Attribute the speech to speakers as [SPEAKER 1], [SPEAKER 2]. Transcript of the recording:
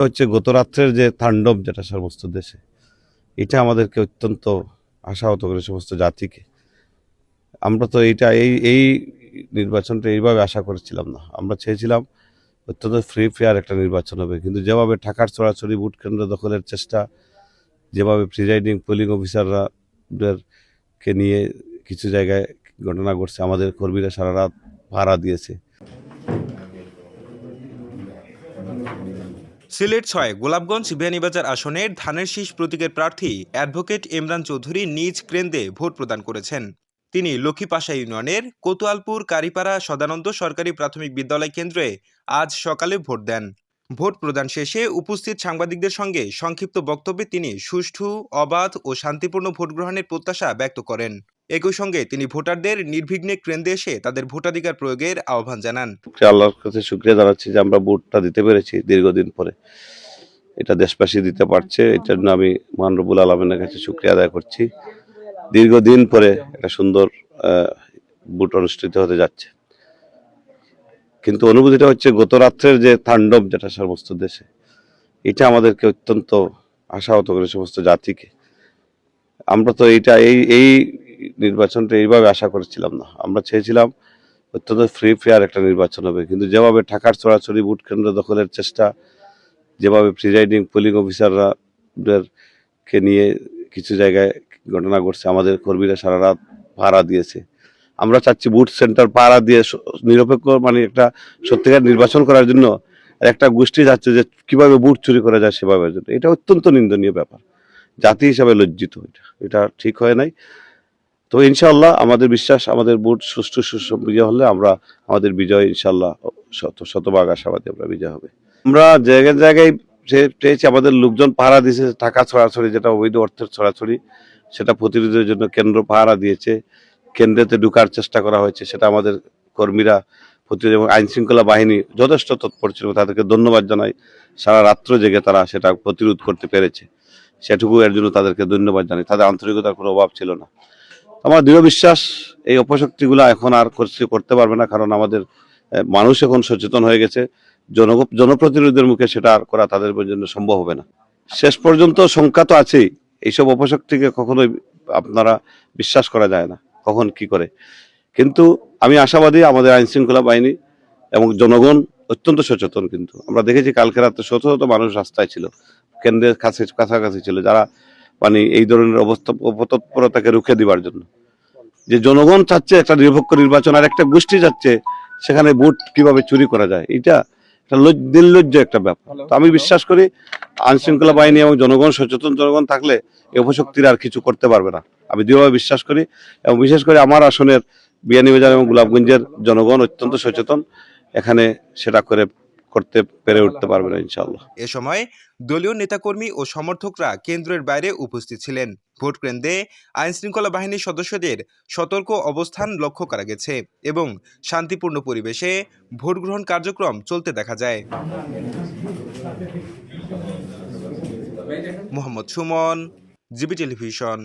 [SPEAKER 1] হচ্ছে গত রাত্রের যে তাণ্ডব যেটা সমস্ত দেশে, এটা আমাদেরকে অত্যন্ত আশাহত করে সমস্ত জাতিকে। আমরা তো এই নির্বাচনটা এইভাবে আশা করেছিলাম না। আমরা চেয়েছিলাম অত্যন্ত ফ্রি ফেয়ার একটা নির্বাচন হবে, কিন্তু যেভাবে ঢাকার ছড়াছড়ি ভোট কেন্দ্র দখলের চেষ্টা, যেভাবে প্রিজাইডিং পোলিং অফিসাররাদেরকে নিয়ে কিছু জায়গায় ঘটনা ঘটছে, আমাদের কর্মীরা সারা রাত পাহারা দিয়েছে।
[SPEAKER 2] সিলেট-৬ গোলাপগঞ্জ বিয়ানীবাজার আসনের ধানের শীষ প্রতীকের প্রার্থী অ্যাডভোকেট ইমরান চৌধুরী নিজ কেন্দ্রে ভোট প্রদান করেছেন। তিনি লক্ষ্মীপাশা ইউনিয়নের কোতোয়ালপুর কারিপাড়া সদানন্দ সরকারি প্রাথমিক বিদ্যালয় কেন্দ্রে আজ সকালে ভোট দেন। ভোট প্রদান শেষে উপস্থিত সাংবাদিকদের সঙ্গে সংক্ষিপ্ত বক্তব্যে তিনি সুষ্ঠু, অবাধ ও শান্তিপূর্ণ ভোট গ্রহণের প্রত্যাশা ব্যক্ত করেন। একই সঙ্গে তিনি ভোটারদের নির্বিঘ্নে কেন্দ্রে এসে তাদের ভোটাধিকার প্রয়োগের আহ্বান জানান।
[SPEAKER 1] আল্লাহর কাছে শুকরিয়া জানাচ্ছি যে আমরা ভোটটা দিতে পেরেছি দীর্ঘদিন পরে। এটা দেশবাসী দিতে পারছে, এটার জন্য আমি মহান রব্বুল আলমিনের কাছে শুকরিয়া আদায় করছি। দীর্ঘদিন পরে একটা সুন্দর ভোট অনুষ্ঠিত হতে যাচ্ছে, কিন্তু অনুভূতিটা হচ্ছে গত রাত্রের যে তাণ্ডব যেটা সমস্ত দেশে, এটা আমাদেরকে অত্যন্ত আশাহত করে সমস্ত জাতিকে। আমরা তো এই নির্বাচনটা এইভাবে আশা করেছিলাম না। আমরা চেয়েছিলাম অত্যন্ত ফ্রি ফেয়ার একটা নির্বাচন হবে, কিন্তু যেভাবে ঢাকার ছড়াছড়ি ভোট কেন্দ্র দখলের চেষ্টা, যেভাবে প্রিজাইডিং পোলিং অফিসাররাদেরকে নিয়ে কিছু জায়গায় ঘটনা ঘটছে, আমাদের কর্মীরা সারা রাত পাহারা দিয়েছে। আমরা চাচ্ছি ভোট সেন্টার পাহারা দিয়ে নিরপেক্ষ একটা সত্যিকার নির্বাচন করার জন্য। একটা গোষ্ঠী যাচ্ছে যে কিভাবে ভোট চুরি করা যায় সেভাবে জন্য। এটা অত্যন্ত নিন্দনীয় ব্যাপার, জাতি হিসাবে লজ্জিত। এটা ঠিক হয় নাই। তো ইনশাআল্লাহ আমাদের বিশ্বাস, আমাদের ভোট সুষ্ঠু সুসম্পন্ন হলে আমরা আমাদের বিজয় ইনশাআল্লাহ শতভাগ আশাবাদী আমরা বিজয় হবে। আমরা জায়গায় জায়গায় পেয়েছি, আমাদের লোকজন পাহারা দিয়েছে। টাকা ছড়াছড়ি, যেটা অবৈধ অর্থের ছড়াছড়ি, সেটা প্রতিরোধের জন্য কেন্দ্র পাহারা দিয়েছে। কেন্দ্রেতে ঢুকার চেষ্টা করা হয়েছে, সেটা আমাদের কর্মীরা প্রতিরোধ এবং আইন শৃঙ্খলা বাহিনী যথেষ্ট তৎপর ছিল। তাদেরকে ধন্যবাদ জানাই। সারা রাত্র জেগে তারা সেটা প্রতিরোধ করতে পেরেছে, সেটুকু এর জন্য তাদেরকে ধন্যবাদ জানাই। তাদের আন্তরিকতার কোনো অভাব ছিল না। আমার দৃঢ় বিশ্বাস এই অপশক্তিগুলো এখন আর করতে পারবে না, কারণ আমাদের মানুষ এখন সচেতন হয়ে গেছে। জনপ্রতিনিধিদের মুখে সেটা আর করা তাদের জন্য সম্ভব হবে না। শেষ পর্যন্ত সংখ্যা তো আছেই, এইসব অপশক্তিকে কখনোই আপনারা বিশ্বাস করা যায় না কখন কি করে। কিন্তু আমি আশাবাদী আমাদের আইন শৃঙ্খলা বাহিনী এবং জনগণ অত্যন্ত সচেতন। কিন্তু আমরা দেখেছি কালকে রাতে শত শত মানুষ রাস্তায় ছিল, কেন্দ্রের কাছাকাছি ছিল, যারা এই ধরনের অপতৎপরতাকে রুখে দিবার জন্য। যে জনগণ চাচ্ছে একটা নিরপেক্ষ নির্বাচন, আর একটা গোষ্ঠী চাচ্ছে সেখানে ভোট কিভাবে চুরি করা যায়, এটা নির্লজ্জ একটা ব্যাপার। তো আমি বিশ্বাস করি আইন শৃঙ্খলা বাহিনী এবং জনগণ, সচেতন জনগণ থাকলে এই অপশক্তির আর কিছু করতে পারবে না, আমি দৃঢ়ভাবে বিশ্বাস করি। এবং বিশেষ করে আমার আসনের বিয়ানীবাজার এবং গোলাপগঞ্জের জনগণ অত্যন্ত সচেতন, এখানে সেটা করতে পেরে উঠতে পারবে না ইনশাআল্লাহ।
[SPEAKER 2] এ সময় দলীয় নেতাকর্মী ও সমর্থকরা কেন্দ্রের বাইরে উপস্থিত ছিলেন। ভোট কেন্দ্রে আইন শৃঙ্খলা বাহিনীর সদস্যদের সতর্ক অবস্থান লক্ষ্য করা গেছে এবং শান্তিপূর্ণ পরিবেশে ভোট গ্রহণ কার্যক্রম চলতে দেখা যায়। Mohammad Suman, GB television.